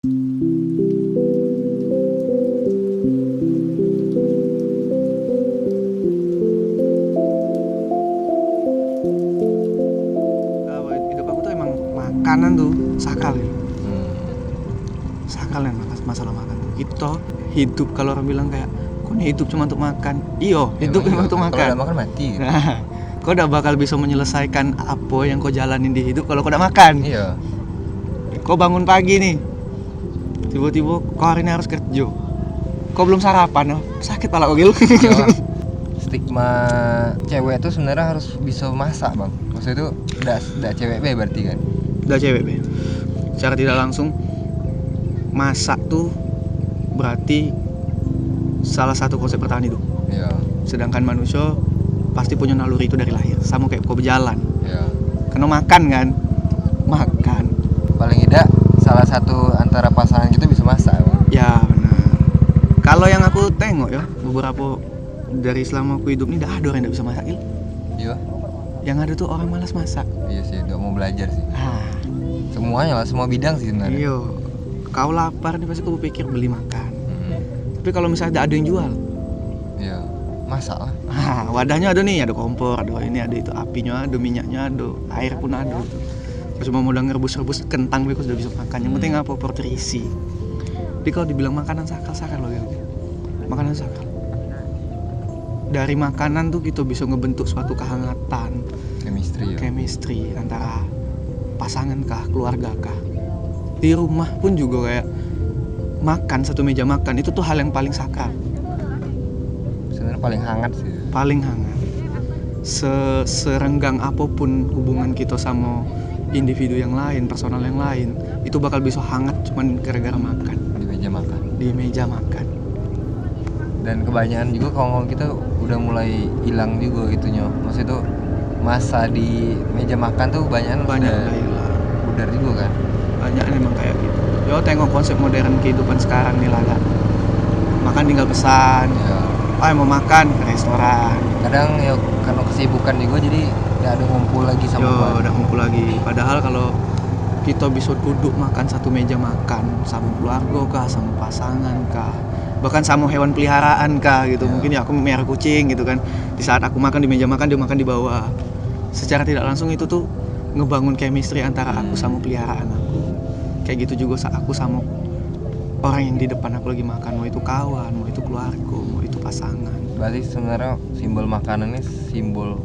Hidup aku tuh emang makanan tuh sakral ya. Sakral ya masalah makan tuh. Kita hidup kalau orang bilang kayak kok nih hidup cuma untuk makan. Iyo, hidup memang untuk makan. Kalau udah makan mati. Nah, kau udah bakal bisa menyelesaikan apa yang kau jalanin di hidup kalau kau udah makan. Iya. Kau bangun pagi nih, tiba-tiba kau hari ini harus kerja. Kau belum sarapan, sakit pala kau gil. Iya. Stigma cewek tuh sebenarnya harus bisa masak, Bang. Maksudnya itu udah cewek be berarti kan. Udah cewek be. Secara tidak langsung masak tuh berarti salah satu konsep bertahan hidup. Iya. Sedangkan manusia pasti punya naluri itu dari lahir, sama kayak kau berjalan. Iya. Karena makan kan, makan. Paling tidak salah satu antara pasangan kita bisa masak, Bang. Ya benar. Kalau yang aku tengok ya, beberapa dari selama aku hidup ini, dah ada orang yang tidak bisa masak. Iya. Yang ada tuh orang malas masak. Iya sih, udah mau belajar sih. Ah, Semuanya lah, semua bidang sih sebenarnya. iya. Kau lapar nih pasti kau pikir beli makan. Tapi kalau misalnya ada yang jual, Iya. Masak lah. wadahnya ada nih, ada kompor, ada ini, ada itu, apinya ada, minyaknya ada, air pun ada. Kau cuma modal ngerebus-rebus kentang, kau sudah bisa makan. Yang penting apa? Perut terisi. Tapi kalau dibilang makanan sakral loh ya, makanan sakral. Dari makanan tuh kita bisa ngebentuk suatu kehangatan, Chemistry ya. chemistry antara pasangan kah, keluarga kah. Di rumah pun juga kayak makan, satu meja makan itu tuh hal yang paling sakral, Sebenarnya paling hangat sih. paling hangat. Serenggang apapun hubungan kita sama individu yang lain, personal yang lain, itu bakal bisa hangat cuman gara-gara makan Di meja makan. di meja makan. Dan kebanyakan juga kalau kita udah mulai hilang juga itunya. Maksudnya tuh masa di meja makan tuh banyak Banyak udah hilang, pudar juga kan. banyak emang kayak gitu. Yo tengok konsep modern kehidupan sekarang nih lah kan. Makan tinggal pesan, Ya. mau makan ke restoran. Kadang ya karena kesibukan juga jadi nggak ada ngumpul lagi sama Yo, keluarga. udah ngumpul lagi. Padahal kalau kita bisa duduk makan satu meja makan sama keluarga kah, sama pasangan kah, bahkan sama hewan peliharaan kah gitu. Ya. Mungkin ya aku melihara kucing gitu kan. Di saat aku makan di meja makan, dia makan di bawah. Secara tidak langsung itu tuh ngebangun chemistry antara aku sama peliharaan aku. Kayak gitu juga aku sama orang yang di depan aku lagi makan, mau itu kawan, mau itu keluarga, mau itu pasangan. Berarti sebenarnya simbol makanan ini simbol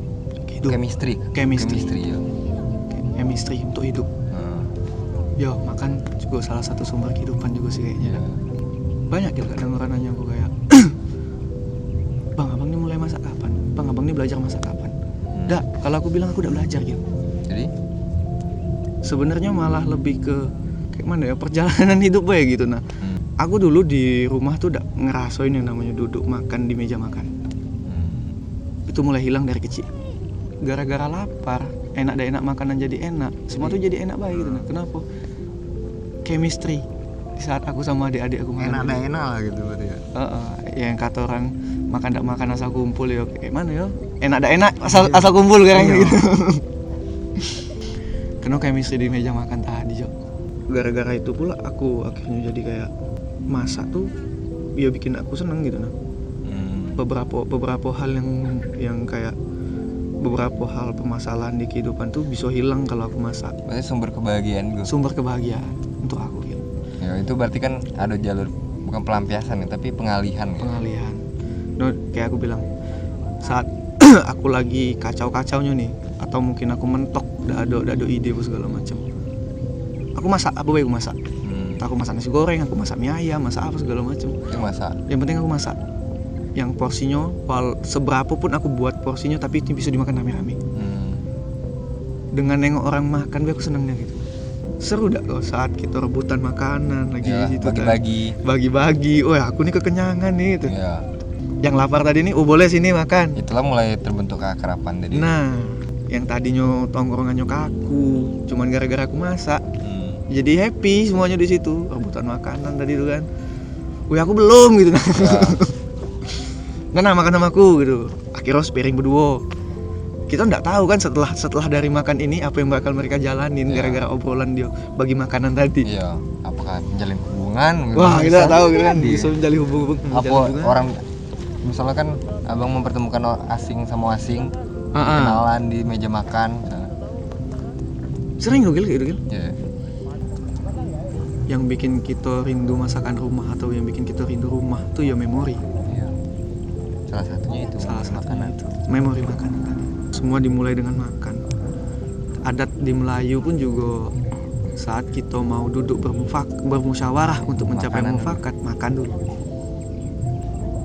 Hidup. chemistry. Chemistry. Ya. Chemistry untuk hidup. Nah, Yo, makan juga salah satu sumber kehidupan juga sih kayaknya. ya. Banyak juga kadang orang nanya aku kayak, Bang, abang ini mulai masak kapan? Bang, abang ini belajar masak kapan? Dah, kalau aku bilang aku udah belajar gitu. Jadi Sebenarnya malah lebih ke kayak mana ya, perjalanan hidup gue gitu. Nah, aku dulu di rumah tuh udah ngerasain yang namanya duduk makan di meja makan. Itu mulai hilang dari kecil. Gara-gara lapar, enak makanan jadi enak. Semua tuh jadi enak baik gitu. Nah, kenapa? Chemistry. Di saat aku sama adik-adik aku makan. enak lah gitu berarti ya. Yang kata orang makan asal kumpul ya kayak mana ya? Enak asal kumpul kan gitu. Kenapa chemistry di meja makan tadi, Jo? Gara-gara itu pula aku akhirnya jadi kayak masak tuh ya bikin aku seneng gitu nah. Beberapa hal yang kayak beberapa hal permasalahan di kehidupan tuh bisa hilang kalau aku masak. Berarti sumber kebahagiaan gue. Sumber kebahagiaan untuk aku gitu. Ya itu berarti kan ada jalur bukan pelampiasan ya, tapi pengalihan. Pengalihan. No, kayak aku bilang, saat aku lagi kacau-kacaunya nih, atau mungkin aku mentok, udah ada ide apa segala macam. Aku masak, apa baik aku masak. Entah aku masak nasi goreng, aku masak mie ayam, masak apa segala macam. Itu masak. Yang penting aku masak. Yang porsinya, seberapa pun aku buat porsinya, tapi itu bisa dimakan rame-rame. Dengan nengok orang makan, aku senengnya gitu. Seru dah kok saat kita rebutan makanan lagi Ya, gitu bagi-bagi. Wah, aku nih kekenyangan nih itu. Ya, Yang lapar tadi nih, boleh sini makan. itulah mulai terbentuk keakraban jadi. Nah, yang tadinya tongkrongannya kaku, cuman gara-gara aku masak, jadi happy semuanya di situ. Rebutan makanan tadi itu kan. Wih, aku belum gitu. Ya. Nah, makan sama aku gitu. Akhirnya sepiring berdua. kita nggak tahu kan setelah dari makan ini apa yang bakal mereka jalanin gara-gara obrolan dia bagi makanan tadi. Iya, apakah menjalin hubungan? Wah, kita Bisa tahu kan jadi. bisa menjalin hubungan. Apa orang misalnya kan abang mempertemukan asing sama asing, kenalan di meja makan misalnya. Sering loh Gil kayak gitu Gil. Iya. Yang bikin kita rindu masakan rumah atau yang bikin kita rindu rumah tuh ya memori. Iya. Salah satunya itu makanan. Itu memori makanan tadi. Semua dimulai dengan makan. Adat di Melayu pun juga saat kita mau duduk bermusyawarah untuk mencapai Makanan mufakat, makan dulu.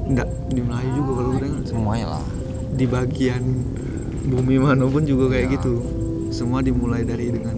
Enggak, di Melayu juga kalau udah Semuanya lah. di bagian bumi manapun juga kayak Ya. gitu. Semua dimulai dari dengan